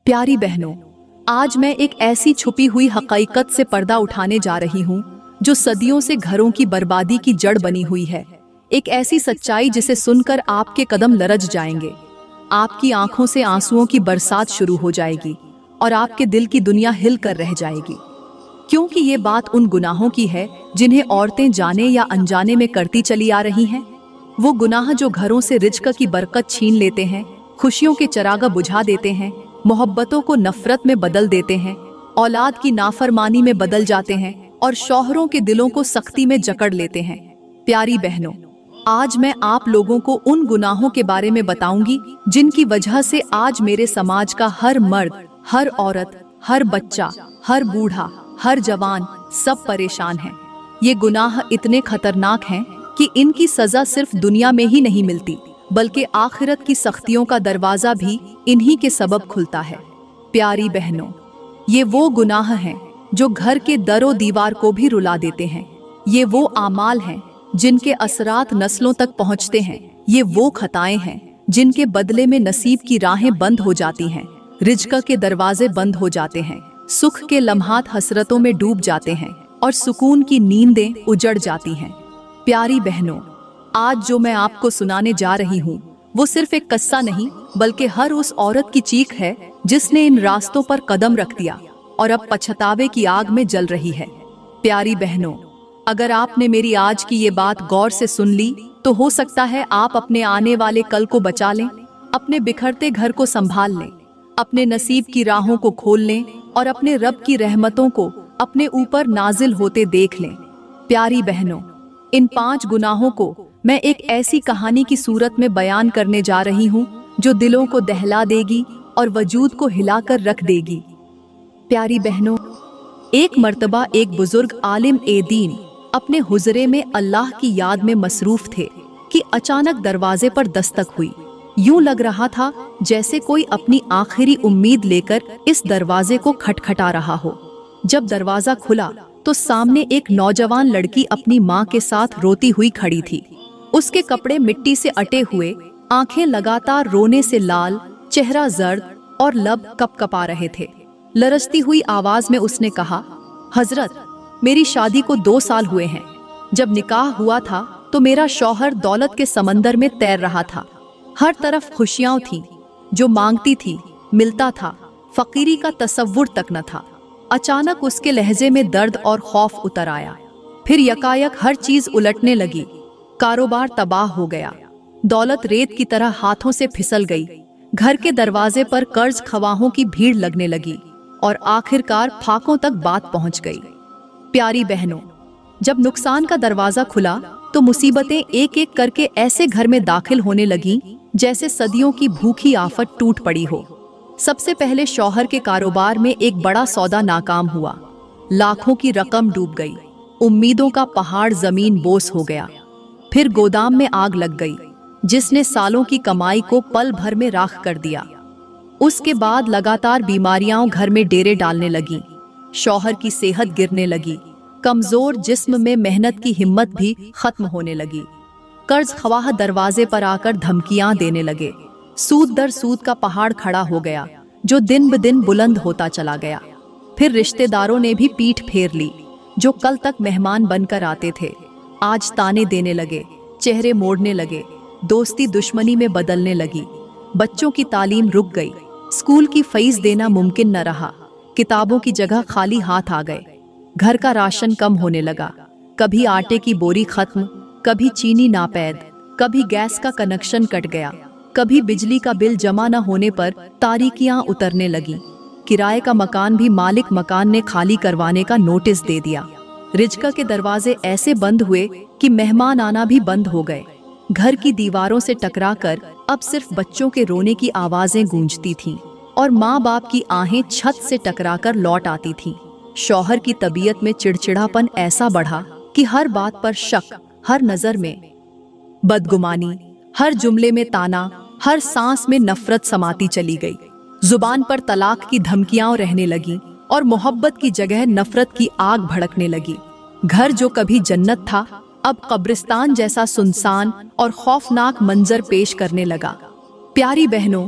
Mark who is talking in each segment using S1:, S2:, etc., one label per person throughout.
S1: प्यारी बहनों, आज मैं एक ऐसी छुपी हुई हकीकत से पर्दा उठाने जा रही हूँ जो सदियों से घरों की बर्बादी की जड़ बनी हुई है। एक ऐसी सच्चाई जिसे सुनकर आपके कदम लरज जाएंगे, आपकी आंखों से आंसुओं की बरसात शुरू हो जाएगी और आपके दिल की दुनिया हिल कर रह जाएगी। क्योंकि ये बात उन गुनाहों की है जिन्हें औरतें जाने या अनजाने में करती चली आ रही हैं। वो गुनाह जो घरों से रिज़्क़ की बरकत छीन लेते हैं, खुशियों के चरागा बुझा देते हैं, मोहब्बतों को नफरत में बदल देते हैं, औलाद की नाफरमानी में बदल जाते हैं और शौहरों के दिलों को सख्ती में जकड़ लेते हैं। प्यारी बहनों, आज मैं आप लोगों को उन गुनाहों के बारे में बताऊंगी जिनकी वजह से आज मेरे समाज का हर मर्द, हर औरत, हर बच्चा, हर बूढ़ा, हर जवान सब परेशान हैं। ये गुनाह इतने खतरनाक हैं कि इनकी सजा सिर्फ दुनिया में ही नहीं मिलती, बल्कि आखिरत की सख्तियों का दरवाजा भी इन्हीं के सबब खुलता है। प्यारी बहनों, ये वो गुनाह हैं जो घर के दरो दीवार को भी रुला देते हैं। ये वो आमाल हैं जिनके असरात नस्लों तक पहुंचते हैं। ये वो खताएं हैं जिनके बदले में नसीब की राहें बंद हो जाती हैं, रिज़्क़ के दरवाजे बंद हो जाते हैं, सुख के लम्हात हसरतों में डूब जाते हैं और सुकून की नींदें उजड़ जाती हैं। प्यारी बहनों, आज जो मैं आपको सुनाने जा रही हूँ वो सिर्फ एक किस्सा नहीं, बल्कि हर उस औरत की चीख है जिसने इन रास्तों पर कदम रख दिया और अब पछतावे की आग में जल रही है। प्यारी बहनों, अगर आपने मेरी आज की ये बात गौर से सुन ली तो हो सकता है आप अपने आने वाले कल को बचा लें, अपने बिखरते घर को संभाल लें, अपने नसीब की राहों को खोल लें और अपने रब की रहमतों को अपने ऊपर नाजिल होते देख लें। प्यारी बहनों, इन 5 गुनाहों को मैं एक ऐसी कहानी की सूरत में बयान करने जा रही हूँ जो दिलों को दहला देगी और वजूद को हिलाकर रख देगी। प्यारी बहनों, एक मर्तबा एक बुजुर्ग आलिम ए दीन अपने हुजरे में अल्लाह की याद में मसरूफ थे कि अचानक दरवाजे पर दस्तक हुई। यूं लग रहा था जैसे कोई अपनी आखिरी उम्मीद लेकर इस दरवाजे को खटखटा रहा हो। जब दरवाजा खुला तो सामने एक नौजवान लड़की अपनी माँ के साथ रोती हुई खड़ी थी। उसके कपड़े मिट्टी से अटे हुए, आंखें लगातार रोने से लाल, चेहरा जर्द और लब कपकपा रहे थे। लरजती हुई आवाज में उसने कहा, हजरत, मेरी शादी को 2 साल हुए हैं। जब निकाह हुआ था तो मेरा शौहर दौलत के समंदर में तैर रहा था। हर तरफ खुशियां थीं, जो मांगती थी मिलता था, फकीरी का तसव्वुर तक न था। अचानक उसके लहजे में दर्द और खौफ उतर आया। फिर यकायक हर चीज उलटने लगी। कारोबार तबाह हो गया, दौलत रेत की तरह हाथों से फिसल गई, घर के दरवाजे पर कर्ज खवाहों की भीड़ लगने लगी और आखिरकार फाकों तक बात पहुंच गई। प्यारी बहनों, जब नुकसान का दरवाजा खुला तो मुसीबतें एक एक करके ऐसे घर में दाखिल होने लगीं जैसे सदियों की भूखी आफत टूट पड़ी हो। सबसे पहले शौहर के कारोबार में एक बड़ा सौदा नाकाम हुआ। लाखों की रकम डूब गई, उम्मीदों का पहाड़ जमीन बोस हो गया। फिर गोदाम में आग लग गई जिसने सालों की कमाई को पल भर में राख कर दिया। उसके बाद लगातार बीमारियां घर में डेरे डालने लगीं। शौहर की सेहत गिरने लगी, कमजोर जिस्म में मेहनत की हिम्मत भी खत्म होने लगी। कर्ज खवाह दरवाजे पर आकर धमकियां देने लगे। सूद दर सूद का पहाड़ खड़ा हो गया जो दिन ब दिन बुलंद होता चला गया। फिर रिश्तेदारों ने भी पीठ फेर ली। जो कल तक मेहमान बनकर आते थे आज ताने देने लगे, चेहरे मोड़ने लगे, दोस्ती दुश्मनी में बदलने लगी। बच्चों की तालीम रुक गई, स्कूल की फीस देना मुमकिन न रहा, किताबों की जगह खाली हाथ आ गए। घर का राशन कम होने लगा, कभी आटे की बोरी खत्म, कभी चीनी नापैद, कभी गैस का कनेक्शन कट गया, कभी बिजली का बिल जमा न होने पर तारीकियां उतरने लगी। किराए का मकान भी मालिक मकान ने खाली करवाने का नोटिस दे दिया। रिज़्क़ के दरवाजे ऐसे बंद हुए कि मेहमान आना भी बंद हो गए। घर की दीवारों से टकराकर अब सिर्फ बच्चों के रोने की आवाजें गूंजती थीं और माँ बाप की आहें छत से टकराकर लौट आती थीं। शौहर की तबीयत में चिड़चिड़ापन ऐसा बढ़ा कि हर बात पर शक, हर नजर में बदगुमानी, हर जुमले में ताना, हर सांस में नफरत समाती चली गई। जुबान पर तलाक की धमकियां रहने लगी और मोहब्बत की जगह नफरत की आग भड़कने लगी। घर जो कभी जन्नत था अब कब्रिस्तान जैसा सुनसान और खौफनाक मंजर पेश करने लगा। प्यारी बहनों,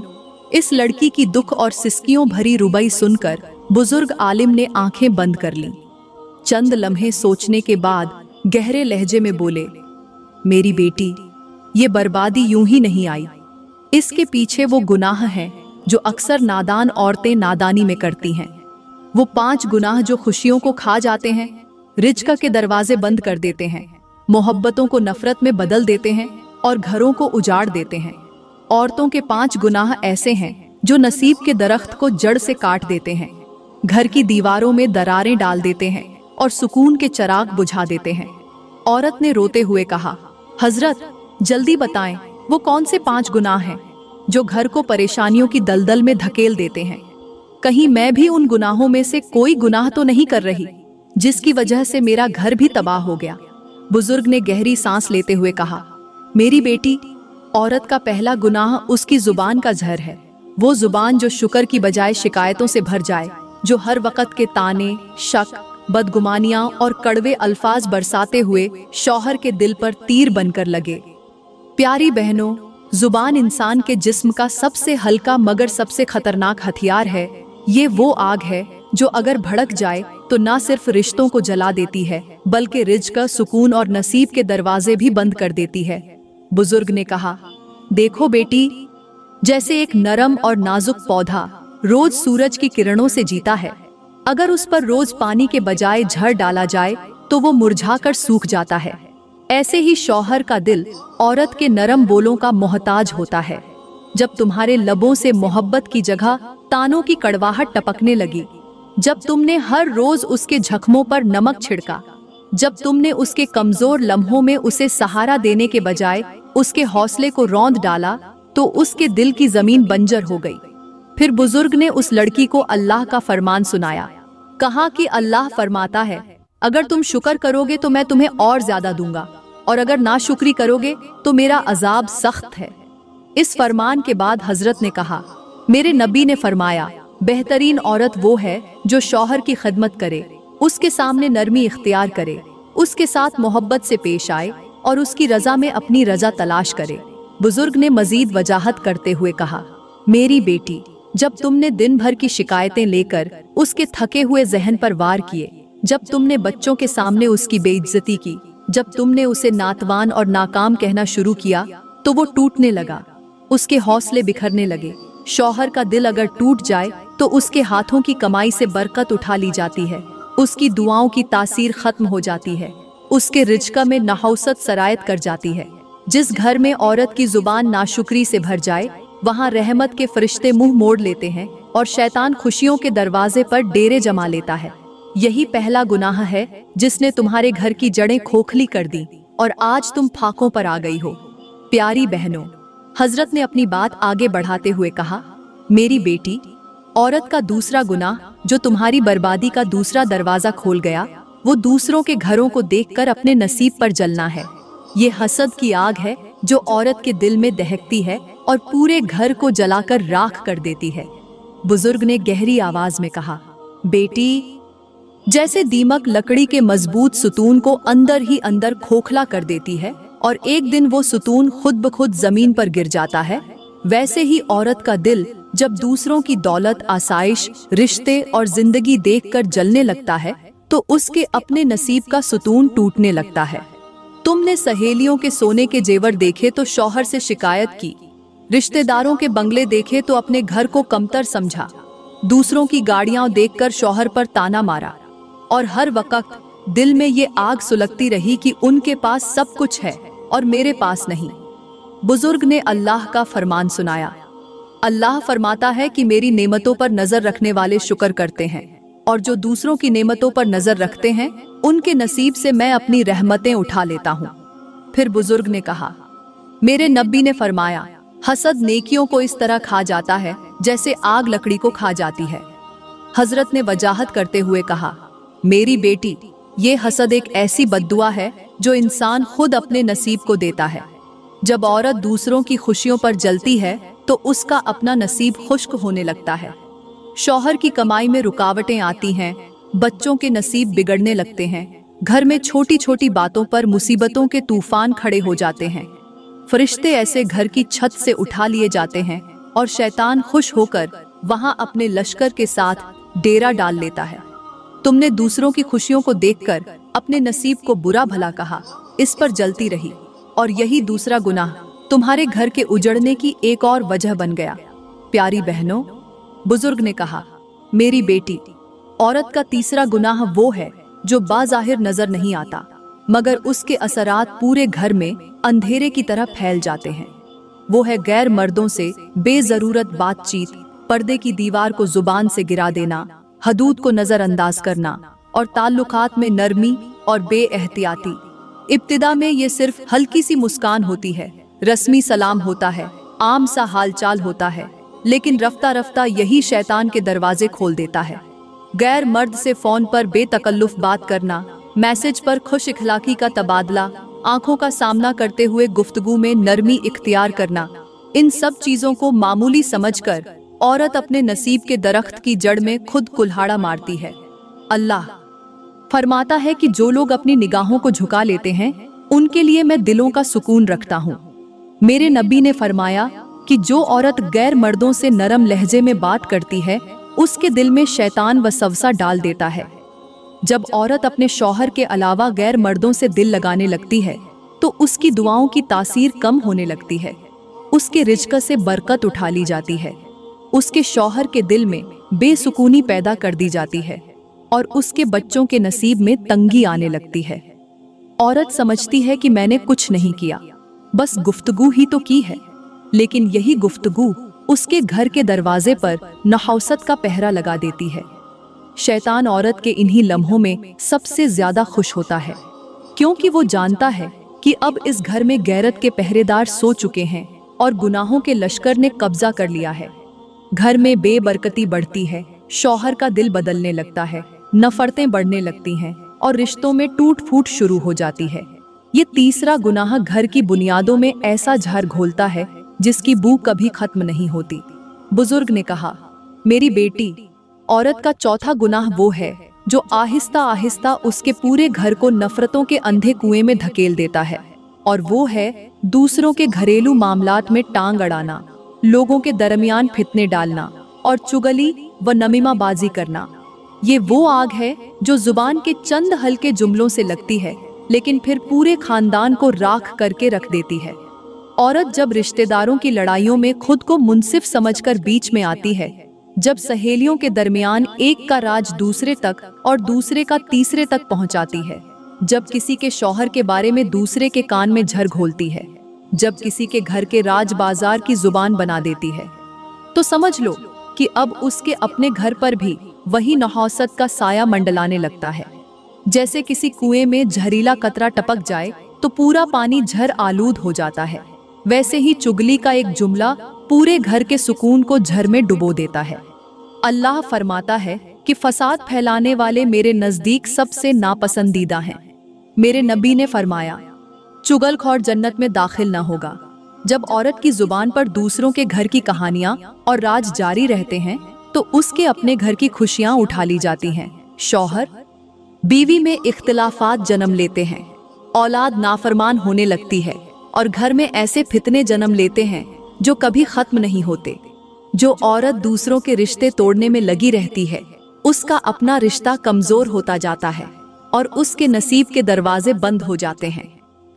S1: इस लड़की की दुख और सिसकियों भरी रुबाई सुनकर बुजुर्ग आलिम ने आंखें बंद कर लीं। चंद लम्हे सोचने के बाद गहरे लहजे में बोले, मेरी बेटी, ये बर्बादी यूं ही नहीं आई। इसके पीछे वो गुनाह हैं जो अक्सर नादान औरतें नादानी में करती हैं। वो 5 गुनाह जो खुशियों को खा जाते हैं, रिज़्क़ के दरवाजे बंद कर देते हैं, मोहब्बतों को नफरत में बदल देते हैं और घरों को उजाड़ देते हैं। औरतों के 5 गुनाह ऐसे हैं जो नसीब के दरख्त को जड़ से काट देते हैं, घर की दीवारों में दरारें डाल देते हैं और सुकून के चिराग बुझा देते हैं। औरत ने रोते हुए कहा, हजरत, जल्दी बताएं, वो कौन से 5 गुनाह हैं जो घर को परेशानियों की दलदल में धकेल देते हैं? कहीं मैं भी उन गुनाहों में से कोई गुनाह तो नहीं कर रही जिसकी वजह से मेरा घर भी तबाह हो गया? बुजुर्ग ने गहरी सांस लेते हुए कहा, मेरी बेटी, औरत का पहला गुनाह उसकी जुबान का जहर है। वो जुबान जो शुक्र की बजाय शिकायतों से भर जाए, जो हर वक्त के ताने, शक, बदगुमानियां और कड़वे अल्फाज बरसाते हुए शौहर के दिल पर तीर बनकर लगे। प्यारी बहनों, जुबान इंसान के जिस्म का सबसे हल्का मगर सबसे खतरनाक हथियार है। ये वो आग है जो अगर भड़क जाए तो ना सिर्फ रिश्तों को जला देती है बल्कि रिज़्क़, सुकून और नसीब के दरवाजे भी बंद कर देती है। बुजुर्ग ने कहा, देखो बेटी, जैसे एक नरम और नाजुक पौधा रोज सूरज की किरणों से जीता है, अगर उस पर रोज पानी के बजाय झड़ डाला जाए तो वो मुरझाकर सूख जाता है। ऐसे ही शौहर का दिल औरत के नरम बोलों का मोहताज होता है। जब तुम्हारे लबों से मोहब्बत की जगह तानों की कड़वाहट टपकने लगी, जब तुमने हर रोज उसके जख्मों पर नमक छिड़का, जब तुमने उसके कमजोर लम्हों में उसे सहारा देने के बजाय उसके हौसले को रौंद डाला, तो उसके दिल की जमीन बंजर हो गई। फिर बुजुर्ग ने उस लड़की को अल्लाह का फरमान सुनाया। कहा कि अल्लाह फरमाता है, अगर तुम शुक्र करोगे तो मैं तुम्हें और ज्यादा दूंगा, और अगर नाशुक्री करोगे तो मेरा अजाब सख्त है। इस फरमान के बाद हजरत ने कहा, मेरे नबी ने फरमाया, बेहतरीन औरत वो है जो शौहर की खिदमत करे, उसके सामने नरमी इख्तियार करे, उसके साथ मोहब्बत से पेश आए और उसकी रजा में अपनी रजा तलाश करे। बुजुर्ग ने मजीद वजाहत करते हुए कहा, मेरी बेटी, जब तुमने दिन भर की शिकायतें लेकर उसके थके हुए जहन पर वार किए, जब तुमने बच्चों के सामने उसकी बेइज्जती की, जब तुमने उसे नातवान और नाकाम कहना शुरू किया, तो वो टूटने लगा, उसके हौसले बिखरने लगे। शौहर का दिल अगर टूट जाए तो उसके हाथों की कमाई से बरकत उठा ली जाती है, उसकी दुआओं की तासीर खत्म हो जाती है, उसके रिज़्क़ में नहौसत सरायत कर जाती है। जिस घर में औरत की जुबान नाशुक्री से भर जाए, वहाँ रहमत के फरिश्ते मुंह मोड़ लेते हैं और शैतान खुशियों के दरवाजे पर डेरे जमा लेता है। यही पहला गुनाह है जिसने तुम्हारे घर की जड़ें खोखली कर दी और आज तुम फाकों पर आ गई हो। प्यारी बहनों, हजरत ने अपनी बात आगे बढ़ाते हुए कहा, मेरी बेटी, औरत का दूसरा गुनाह जो तुम्हारी बर्बादी का दूसरा दरवाजा खोल गया, वो दूसरों के घरों को देखकर अपने नसीब पर जलना है। ये हसद की आग है जो औरत के दिल में दहकती है और पूरे घर को जलाकर राख कर देती है। बुजुर्ग ने गहरी आवाज में कहा, बेटी, जैसे दीमक लकड़ी के मजबूत सुतून को अंदर ही अंदर खोखला कर देती है और एक दिन वो सुतून खुद ब खुद जमीन पर गिर जाता है, वैसे ही औरत का दिल जब दूसरों की दौलत, आसाइश, रिश्ते और जिंदगी देखकर जलने लगता है तो उसके अपने नसीब का सुतून टूटने लगता है। तुमने सहेलियों के सोने के जेवर देखे तो शौहर से शिकायत की, रिश्तेदारों के बंगले देखे तो अपने घर को कमतर समझा, दूसरों की गाड़ियां देखकर शौहर पर ताना मारा और हर वक्त दिल में ये आग सुलगती रही कि उनके पास सब कुछ है और मेरे पास नहीं। बुजुर्ग ने अल्लाह का फरमान सुनाया। अल्लाह फरमाता है कि मेरी नेमतों पर नजर रखने वाले शुक्र करते हैं और जो दूसरों की नेमतों पर नजर रखते हैं उनके नसीब से मैं अपनी रहमतें उठा लेता हूँ। फिर बुजुर्ग ने कहा, मेरे नबी ने फरमाया, हसद नेकियों को इस तरह खा जाता है जैसे आग लकड़ी को खा जाती है। हजरत ने वजाहत करते हुए कहा, मेरी बेटी, ये हसद एक ऐसी बद्दुआ है जो इंसान खुद अपने नसीब को देता है। जब औरत दूसरों की खुशियों पर जलती है तो उसका अपना नसीब खुश्क होने लगता है। शौहर की कमाई में रुकावटें आती हैं, बच्चों के नसीब बिगड़ने लगते हैं, घर में छोटी छोटी बातों पर मुसीबतों के तूफान खड़े हो जाते हैं, फरिश्ते ऐसे घर की छत से उठा लिए जाते हैं और शैतान खुश होकर वहां अपने लश्कर के साथ डेरा डाल लेता है। तुमने दूसरों की खुशियों को देखकर अपने नसीब को बुरा भला कहा, इस पर जलती रही, और यही दूसरा गुनाह तुम्हारे घर के उजड़ने की एक और वजह बन गया। प्यारी बहनों, बुजुर्ग ने कहा, मेरी बेटी, औरत का तीसरा गुनाह वो है जो बाज़ाहिर नजर नहीं आता, मगर उसके असरात पूरे घर में अंधेरे की तरह फैल जाते हैं। वो है गैर मर्दों से बेजरूरत बातचीत, पर्दे की दीवार को जुबान से गिरा देना, हदूद को नजरअंदाज करना और ताल्लुकात में नरमी और बेएहतियाती। इब्तिदा में ये सिर्फ हल्की सी मुस्कान होती है, रस्मी सलाम होता है, आम सा हालचाल होता है, लेकिन रफ्ता रफ्ता यही शैतान के दरवाजे खोल देता है। गैर मर्द से फोन पर बेतकल्लुफ बात करना, मैसेज पर खुश इखलाकी का तबादला, आंखों का सामना करते हुए गुफ्तगू में नरमी इख्तियार करना, इन सब चीजों को मामूली समझकर औरत अपने नसीब के दरख्त की जड़ में खुद कुल्हाड़ा मारती है। अल्लाह फरमाता है कि जो लोग अपनी निगाहों को झुका लेते हैं उनके लिए मैं दिलों का सुकून रखता हूँ। मेरे नबी ने फरमाया कि जो औरत गैर मर्दों से नरम लहजे में बात करती है उसके दिल में शैतान वसवसा डाल देता है। जब औरत अपने शौहर के अलावा गैर मर्दों से दिल लगाने लगती है तो उसकी दुआओं की तासीर कम होने लगती है, उसके रिज़्क़ से बरकत उठा ली जाती है, उसके शौहर के दिल में बेसुकूनी पैदा कर दी जाती है और उसके बच्चों के नसीब में तंगी आने लगती है। औरत समझती है कि मैंने कुछ नहीं किया, बस गुफ्तगू ही तो की है, लेकिन यही गुफ्तगू उसके घर के दरवाजे पर नहौसत का पहरा लगा देती है। शैतान औरत के इन्हीं लम्हों में सबसे ज्यादा खुश होता है, क्योंकि वो जानता है कि अब इस घर में गैरत के पहरेदार सो चुके हैं और गुनाहों के लश्कर ने कब्जा कर लिया है। घर में बेबरकती बढ़ती है, शौहर का दिल बदलने लगता है, नफरतें बढ़ने लगती हैं और रिश्तों में टूट फूट शुरू हो जाती है। ये तीसरा गुनाह घर की बुनियादों में ऐसा जहर घोलता है जिसकी बू कभी खत्म नहीं होती। बुजुर्ग ने कहा, मेरी बेटी, औरत का चौथा गुनाह वो है जो आहिस्ता आहिस्ता उसके पूरे घर को नफरतों के अंधे कुएं में धकेल देता है, और वो है दूसरों के घरेलू मामलात में टांग अड़ाना, लोगों के दरमियान फितने डालना और चुगली व नमीमाबाजी करना। ये वो आग है जो जुबान के चंद हल्के जुमलों से लगती है लेकिन फिर पूरे खानदान को राख करके रख देती है। औरत जब रिश्तेदारों की लड़ाइयों में खुद को मुनसिफ समझकर बीच में आती है, जब सहेलियों के दरमियान एक का राज दूसरे तक और दूसरे का तीसरे तक पहुंचाती है, जब किसी के शौहर के बारे में दूसरे के कान में झर घोलती है, जब किसी के घर के राज बाजार की जुबान बना देती है, तो समझ लो कि अब उसके अपने घर पर भी वही नहौसत का साया मंडलाने लगता है। जैसे किसी कुएं में जहरीला कतरा टपक जाए तो पूरा पानी झर आलूद हो जाता है, वैसे ही चुगली का एक जुमला पूरे घर के सुकून को झर में डुबो देता है। अल्लाह फरमाता है कि फसाद फैलाने वाले मेरे नजदीक सबसे नापसंदीदा हैं। मेरे नबी ने फरमाया, चुगलखोर जन्नत में दाखिल न होगा। जब औरत की जुबान पर दूसरों के घर की कहानियां और राज जारी रहते हैं तो उसके अपने घर की खुशियां उठा ली जाती हैं। शौहर बीवी में इख्तिलाफात जन्म लेते हैं, औलाद नाफरमान होने लगती है और घर में ऐसे फितने जन्म लेते हैं जो कभी खत्म नहीं होते। जो औरत दूसरों के रिश्ते तोड़ने में लगी रहती है उसका अपना रिश्ता कमजोर होता जाता है और उसके नसीब के दरवाजे बंद हो जाते हैं।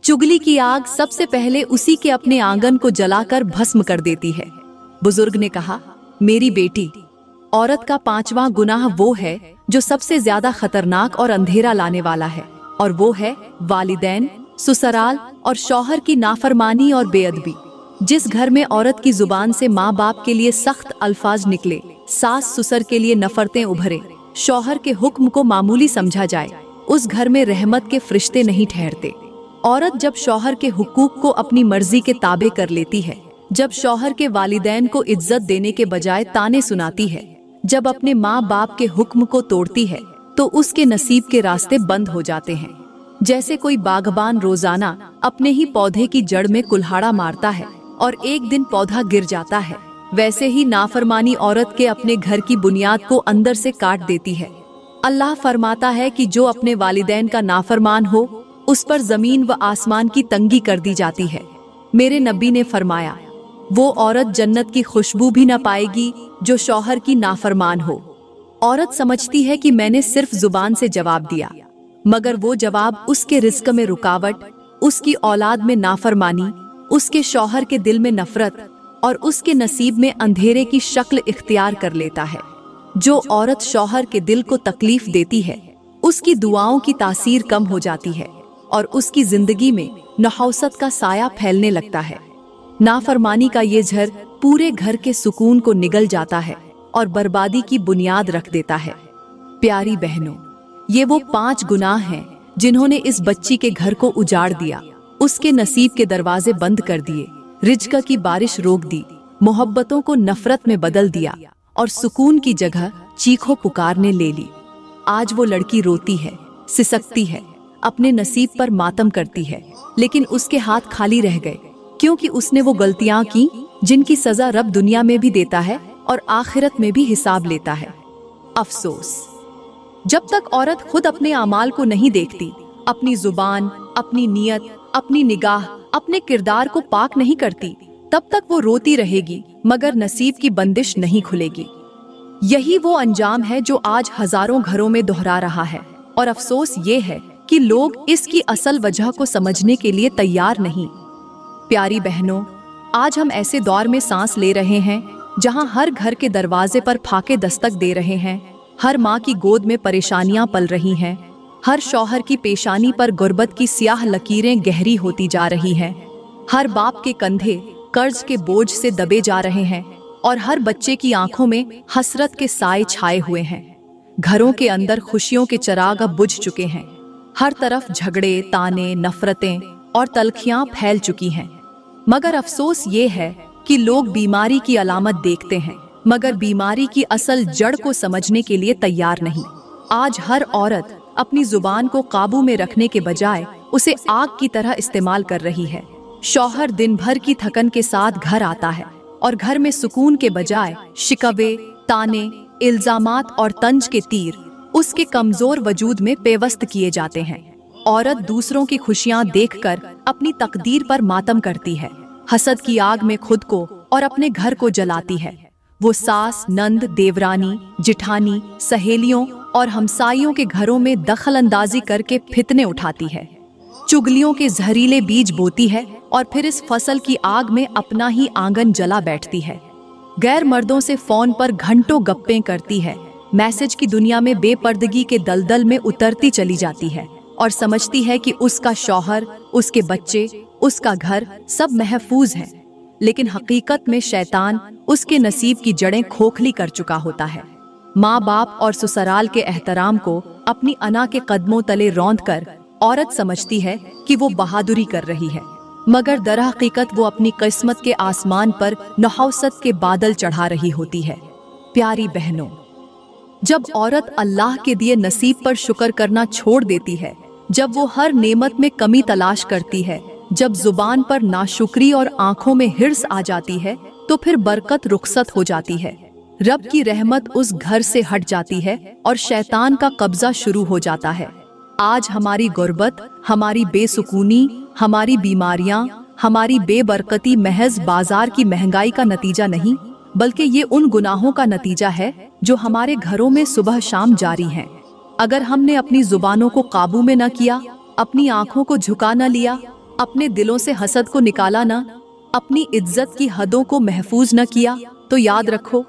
S1: चुगली की आग सबसे पहले उसी के अपने आंगन को जलाकर भस्म कर देती है। बुजुर्ग ने कहा, मेरी बेटी, औरत का पांचवा गुनाह वो है जो सबसे ज्यादा खतरनाक और अंधेरा लाने वाला है, और वो है वालिदैन, ससुराल और शौहर की नाफरमानी और बेअदबी। जिस घर में औरत की जुबान से माँ बाप के लिए सख्त अल्फाज निकले, सास ससुर के लिए नफरतें उभरे, शौहर के हुक्म को मामूली समझा जाए, उस घर में रहमत के फरिश्ते नहीं ठहरते। औरत जब शौहर के हुकूक को अपनी मर्जी के ताबे कर लेती है, जब शौहर के वालिदैन को इज्जत देने के बजाय ताने सुनाती है, जब अपने माँ बाप के हुक्म को तोड़ती है, तो उसके नसीब के रास्ते बंद हो जाते हैं। जैसे कोई बागबान रोजाना अपने ही पौधे की जड़ में कुल्हाड़ा मारता है और एक दिन पौधा गिर जाता है, वैसे ही नाफरमानी औरत के अपने घर की बुनियाद को अंदर से काट देती है। अल्लाह फरमाता है कि जो अपने वालिदैन का नाफरमान हो उस पर जमीन व आसमान की तंगी कर दी जाती है। मेरे नबी ने फरमाया, वो औरत जन्नत की खुशबू भी न पाएगी जो शौहर की नाफरमान हो। औरत समझती है कि मैंने सिर्फ जुबान से जवाब दिया, मगर वो जवाब उसके रिस्क में रुकावट, उसकी औलाद में नाफरमानी, उसके शौहर के दिल में नफरत और उसके नसीब में अंधेरे की शक्ल इख्तियार कर लेता है। जो औरत शौहर के दिल को तकलीफ देती है, उसकी दुआओं की तासीर कम हो जाती है और उसकी जिंदगी में नहौसत का साया फैलने लगता है। नाफरमानी का ये झर पूरे घर के सुकून को निगल जाता है और बर्बादी की बुनियाद रख देता है। प्यारी बहनों, ये वो 5 गुनाह हैं जिन्होंने इस बच्ची के घर को उजाड़ दिया, उसके नसीब के दरवाजे बंद कर दिए, रिज्क की बारिश रोक दी, मोहब्बतों को नफरत में बदल दिया और सुकून की जगह चीखों पुकारने ले ली। आज वो लड़की रोती है, सिसकती है, अपने नसीब पर मातम करती है, लेकिन उसके हाथ खाली रह गए, क्योंकि उसने वो गलतियां की जिनकी सजा रब दुनिया में भी देता है और आखिरत में भी हिसाब लेता है। अफसोस, जब तक औरत खुद अपने अमाल को नहीं देखती, अपनी जुबान, अपनी नियत, अपनी निगाह, अपने किरदार को पाक नहीं करती, तब तक वो रोती रहेगी मगर नसीब की बंदिश नहीं खुलेगी। यही वो अंजाम है जो आज हजारों घरों में दोहरा रहा है और अफसोस ये है कि लोग इसकी असल वजह को समझने के लिए तैयार नहीं। प्यारी बहनों, आज हम ऐसे दौर में सांस ले रहे हैं जहां हर घर के दरवाजे पर फाके दस्तक दे रहे हैं, हर माँ की गोद में परेशानियां पल रही हैं, हर शौहर की पेशानी पर गुर्बत की स्याह लकीरें गहरी होती जा रही हैं, हर बाप के कंधे कर्ज के बोझ से दबे जा रहे हैं और हर बच्चे की आंखों में हसरत के साए छाए हुए हैं। घरों के अंदर खुशियों के चिराग अब बुझ चुके हैं, हर तरफ झगड़े, ताने, नफरतें और तलखियां फैल चुकी हैं। मगर अफसोस ये है कि लोग बीमारी की अलामत देखते हैं मगर बीमारी की असल जड़ को समझने के लिए तैयार नहीं। आज हर औरत अपनी जुबान को काबू में रखने के बजाय उसे आग की तरह इस्तेमाल कर रही है। शौहर दिन भर की थकन के साथ घर आता है और घर में सुकून के बजाय शिकवे, ताने, इल्जामात और तंज के तीर उसके कमजोर वजूद में पेवस्त किए जाते हैं। औरत दूसरों की खुशियां देखकर अपनी तकदीर पर मातम करती है, हसद की आग में खुद को और अपने घर को जलाती है। वो सास, नंद, देवरानी, जिठानी, सहेलियों और हमसाइयों के घरों में दखल अंदाजी करके फितने उठाती है, चुगलियों के जहरीले बीज बोती है और फिर इस फसल की आग में अपना ही आंगन जला बैठती है। गैर मर्दों से फोन पर घंटों गप्पें करती है, मैसेज की दुनिया में बेपर्दगी के दलदल में उतरती चली जाती है और समझती है कि उसका शौहर, उसके बच्चे, उसका घर सब महफूज है, लेकिन हकीकत में शैतान उसके नसीब की जड़ें खोखली कर चुका होता है। माँ बाप और ससुराल के एहतराम को अपनी अना के कदमों तले रौंद कर औरत समझती है कि वो बहादुरी कर रही है, मगर दरहकीकत वो अपनी किस्मत के आसमान पर नहौसत के बादल चढ़ा रही होती है। प्यारी बहनों, जब औरत अल्लाह के दिए नसीब पर शुक्र करना छोड़ देती है, जब वो हर नेमत में कमी तलाश करती है, जब जुबान पर नाशुक्री और आंखों में हिर्स आ जाती है, तो फिर बरकत रुखसत हो जाती है। रब की रहमत उस घर से हट जाती है और शैतान का कब्जा शुरू हो जाता है। आज हमारी गुर्बत, हमारी बेसुकूनी, हमारी बीमारियां, हमारी बेबरकती महज बाजार की महंगाई का नतीजा नहीं, बल्कि ये उन गुनाहों का नतीजा है जो हमारे घरों में सुबह शाम जारी हैं। अगर हमने अपनी जुबानों को काबू में न किया, अपनी आंखों को झुका न लिया, अपने दिलों से हसद को निकाला न, अपनी इज्जत की हदों को महफूज न किया, तो याद रखो,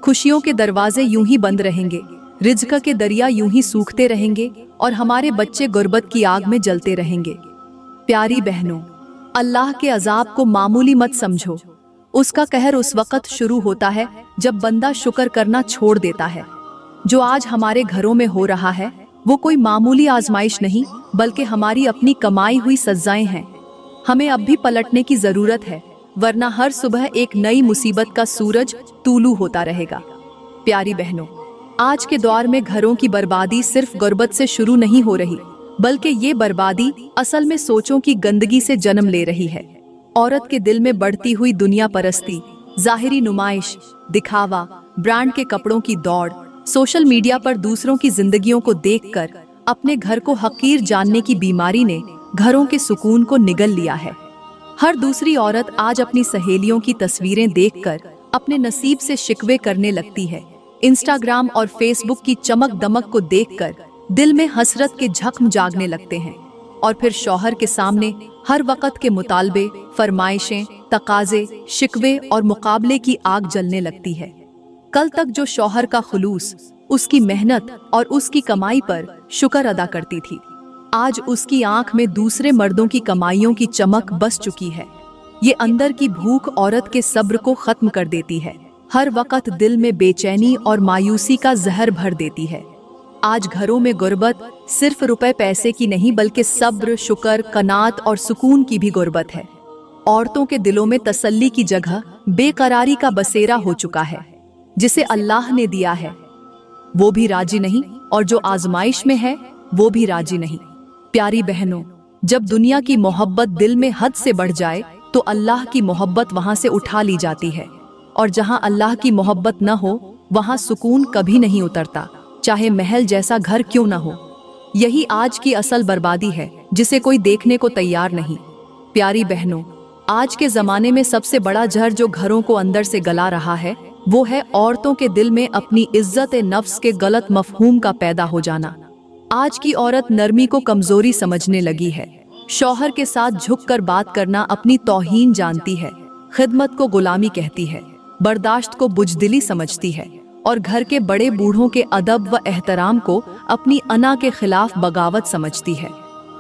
S1: खुशियों के दरवाजे यूं ही बंद रहेंगे, रिज्क के दरिया यूं ही सूखते रहेंगे और हमारे बच्चे गुर्बत की आग में जलते रहेंगे। प्यारी बहनों, अल्लाह के अजाब को मामूली मत समझो। उसका कहर उस वक्त शुरू होता है जब बंदा शुक्र करना छोड़ देता है। जो आज हमारे घरों में हो रहा है वो कोई मामूली आजमाइश नहीं, बल्कि हमारी अपनी कमाई हुई सजाएं हैं। हमें अब भी पलटने की जरूरत है, वरना हर सुबह एक नई मुसीबत का सूरज तूलू होता रहेगा। प्यारी बहनों, आज के दौर में घरों की बर्बादी सिर्फ गुर्बत से शुरू नहीं हो रही, बल्कि ये बर्बादी असल में सोचों की गंदगी से जन्म ले रही है। औरत के दिल में बढ़ती हुई दुनिया परस्ती, जाहिरी नुमाइश, दिखावा, ब्रांड के कपड़ों की दौड़, सोशल मीडिया पर दूसरों की जिंदगियों को देखकर अपने घर को हकीर जानने की बीमारी ने घरों के सुकून को निगल लिया है। हर दूसरी औरत आज अपनी सहेलियों की तस्वीरें देखकर अपने नसीब से शिकवे करने लगती है। इंस्टाग्राम और फेसबुक की चमक दमक को देखकर दिल में हसरत के जख्म जागने लगते हैं और फिर शौहर के सामने हर वक्त के मुतालबे, फरमाइशें, तकाजे, शिकवे और मुकाबले की आग जलने लगती है। कल तक जो शौहर का खुलूस, उसकी मेहनत और उसकी कमाई पर शुक्र अदा करती थी, आज उसकी आंख में दूसरे मर्दों की कमाइयों की चमक बस चुकी है। ये अंदर की भूख औरत के सब्र को खत्म कर देती है, हर वक्त दिल में बेचैनी और मायूसी का जहर भर देती है। आज घरों में गुर्बत सिर्फ रुपए पैसे की नहीं बल्कि सब्र, शुक्र, कनात और सुकून की भी गुर्बत है। औरतों के दिलों में तसल्ली की जगह बेकरारी का बसेरा हो चुका है, जिसे अल्लाह ने दिया है वो भी राजी नहीं और जो आजमाइश में है वो भी राजी नहीं। प्यारी बहनों, जब दुनिया की मोहब्बत दिल में हद से बढ़ जाए तो अल्लाह की मोहब्बत वहां से उठा ली जाती है, और जहां अल्लाह की मोहब्बत न हो वहां सुकून कभी नहीं उतरता, चाहे महल जैसा घर क्यों न हो। यही आज की असल बर्बादी है, जिसे कोई देखने को तैयार नहीं। प्यारी बहनों, आज के जमाने में सबसे बड़ा जहर जो घरों को अंदर से गला रहा है वो है औरतों के दिल में अपनी इज्जत नफ्स के गलत मफहूम का पैदा हो जाना। आज की औरत नरमी को कमजोरी समझने लगी है, शौहर के साथ झुककर बात करना अपनी तौहीन जानती है, खिदमत को गुलामी कहती है, बर्दाश्त को बुजदिली समझती है और घर के बड़े बूढ़ों के अदब व एहतराम को अपनी अना के खिलाफ बगावत समझती है।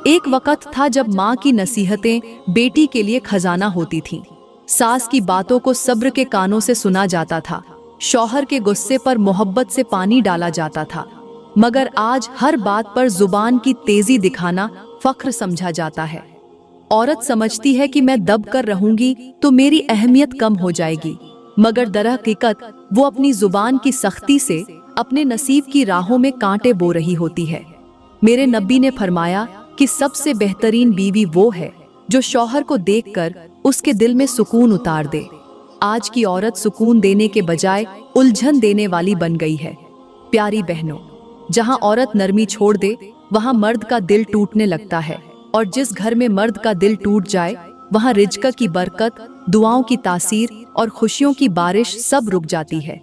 S1: एक वक्त था जब माँ की नसीहतें बेटी के लिए खजाना होती थीं। सास की बातों को सब्र के कानों से सुना जाता था, शौहर के गुस्से पर मोहब्बत से पानी डाला जाता था, मगर आज हर बात पर जुबान की तेजी दिखाना फख्र समझा जाता है। औरत समझती है कि मैं दब कर रहूंगी तो मेरी अहमियत कम हो जाएगी, मगर दरहकीकत वो अपनी जुबान की सख्ती से अपने नसीब की राहों में कांटे बो रही होती है। मेरे नबी ने फरमाया कि सबसे बेहतरीन बीवी वो है जो शौहर को देखकर उसके दिल में सुकून उतार दे। आज की औरत सुकून देने के बजाय उलझन देने वाली बन गई है। प्यारी बहनों, जहां औरत नरमी छोड़ दे वहां मर्द का दिल टूटने लगता है, और जिस घर में मर्द का दिल टूट जाए वहां रिज़्क़ की बरकत, दुआओं की तासीर और खुशियों की बारिश सब रुक जाती है।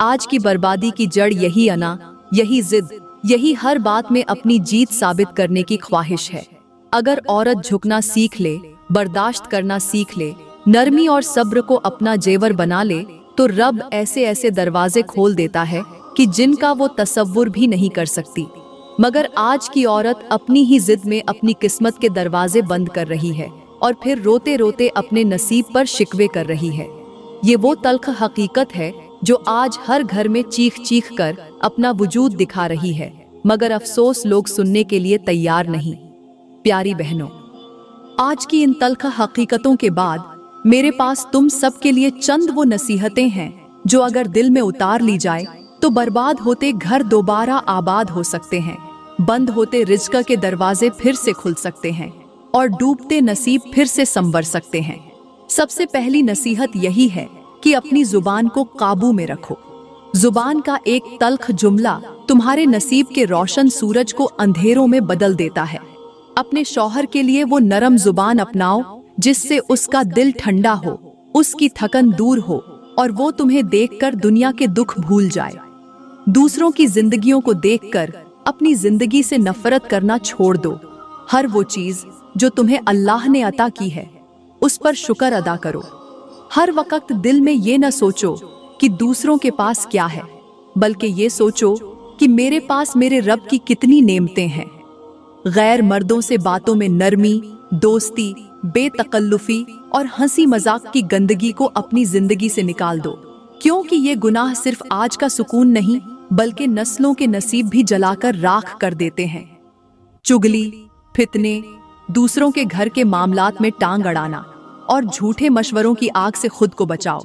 S1: आज की बर्बादी की जड़ यही अना, यही जिद, यही हर बात में अपनी जीत साबित करने की ख्वाहिश है। अगर औरत झुकना सीख ले, बर्दाश्त करना सीख ले, नरमी और सब्र को अपना जेवर बना ले, तो रब ऐसे ऐसे दरवाजे खोल देता है कि जिनका वो तसव्वुर भी नहीं कर सकती। मगर आज की औरत अपनी ही जिद में अपनी किस्मत के दरवाजे बंद कर रही है और फिर रोते रोते अपने नसीब पर शिकवे कर रही है। ये वो तल्ख हकीकत है जो आज हर घर में चीख चीख कर अपना वजूद दिखा रही है, मगर अफसोस लोग सुनने के लिए तैयार नहीं। प्यारी बहनों, आज की इन तल्ख हकीकतों के बाद मेरे पास तुम सब के लिए चंद वो नसीहतें हैं जो अगर दिल में उतार ली जाए तो बर्बाद होते घर दोबारा आबाद हो सकते हैं, बंद होते रिज़्क़ के दरवाजे फिर से खुल सकते हैं और डूबते नसीब फिर से संवर सकते हैं। सबसे पहली नसीहत यही है कि अपनी जुबान को काबू में रखो। जुबान का एक तल्ख जुमला तुम्हारे नसीब के रोशन सूरज को अंधेरों में बदल देता है। अपने शौहर के लिए वो नरम जुबान अपनाओ जिससे उसका दिल ठंडा हो, उसकी थकन दूर हो और वो तुम्हें देखकर दुनिया के दुख भूल जाए। दूसरों की जिंदगियों को देखकर अपनी जिंदगी से नफरत करना छोड़ दो। हर वो चीज जो तुम्हें अल्लाह ने अता की है उस पर शुक्र अदा करो। हर वक्त दिल में ये न सोचो कि दूसरों के पास क्या है, बल्कि ये सोचो कि मेरे पास मेरे रब की कितनी नेमतें हैं। गैर मर्दों से बातों में नरमी, दोस्ती, बेतकल्लुफी और हंसी मजाक की गंदगी को अपनी जिंदगी से निकाल दो, क्योंकि ये गुनाह सिर्फ आज का सुकून नहीं बल्कि नस्लों के नसीब भी जलाकर राख कर देते हैं। चुगली, फितने, दूसरों के घर के मामलात में टांग अड़ाना और झूठे मशवरों की आग से खुद को बचाओ,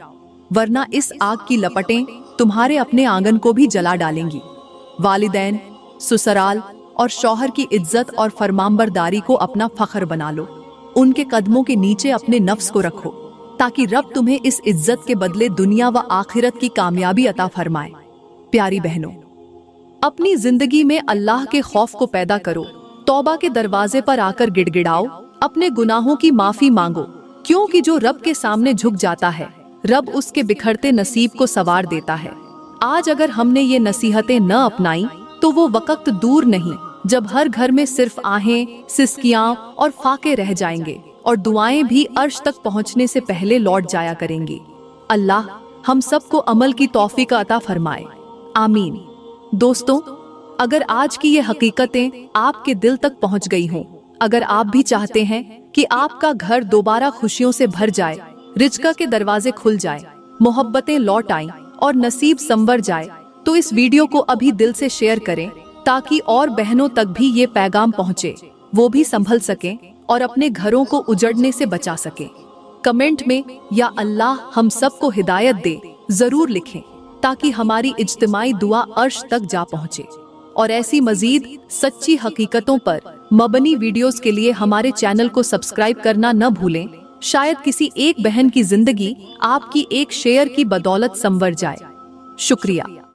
S1: वरना इस आग की लपटें तुम्हारे अपने आंगन को भी जला डालेंगी। वालिदैन, ससुराल और शौहर की इज्जत और फरमानबरदारी को अपना फख्र बना लो। उनके कदमों के नीचे अपने नफ्स को रखो ताकि रब तुम्हें इस इज्जत के बदले दुनिया व आखिरत की कामयाबी अता फरमाए। प्यारी बहनों, अपनी जिंदगी में अल्लाह के खौफ को पैदा करो। तौबा के दरवाजे पर आकर गिड़गिड़ाओ, अपने गुनाहों की माफी मांगो क्योंकि जो रब के सामने झुक जाता है, रब उसके बिखरते नसीब को संवार देता है। आज अगर हमने ये नसीहतें न अपनाई तो वो वक्त दूर नहीं जब हर घर में सिर्फ आहें, सिसकियां और फाके रह जाएंगे और दुआएं भी अर्श तक पहुंचने से पहले लौट जाया करेंगी। अल्लाह हम सबको अमल की तौफीक अता फरमाए, आमीन। दोस्तों, अगर आज की ये हकीकतें आपके दिल तक पहुंच गई हों, अगर आप भी चाहते हैं कि आपका घर दोबारा खुशियों से भर जाए, रिज़्क़ के दरवाजे खुल जाए, मोहब्बतें लौट आएं और नसीब संवर जाए, तो इस वीडियो को अभी दिल से शेयर करें ताकि और बहनों तक भी ये पैगाम पहुंचे, वो भी संभल सकें और अपने घरों को उजड़ने से बचा सकें। कमेंट में या अल्लाह हम सबको हिदायत दे जरूर लिखें ताकि हमारी इज्तिमाई दुआ अर्श तक जा पहुंचे। और ऐसी मजीद सच्ची हकीकतों पर मबनी वीडियोस के लिए हमारे चैनल को सब्सक्राइब करना न भूलें। शायद किसी एक बहन की जिंदगी आपकी एक शेयर की बदौलत संवर जाए। शुक्रिया।